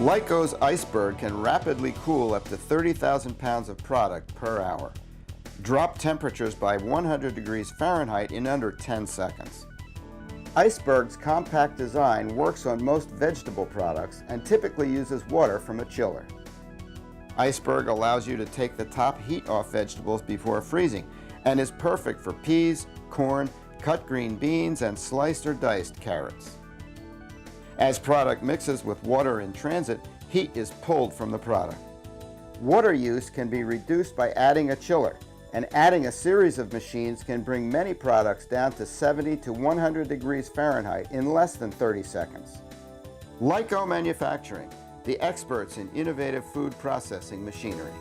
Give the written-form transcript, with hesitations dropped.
Lyco's Iceberg can rapidly cool up to 30,000 pounds of product per hour. Drop temperatures by 100 degrees Fahrenheit in under 10 seconds. Iceberg's compact design works on most vegetable products and typically uses water from a chiller. Iceberg allows you to take the top heat off vegetables before freezing and is perfect for peas, corn, cut green beans, and sliced or diced carrots. As product mixes with water in transit, heat is pulled from the product. Water use can be reduced by adding a chiller, and adding a series of machines can bring many products down to 70 to 100 degrees Fahrenheit in less than 30 seconds. Lyco Manufacturing, the experts in innovative food processing machinery.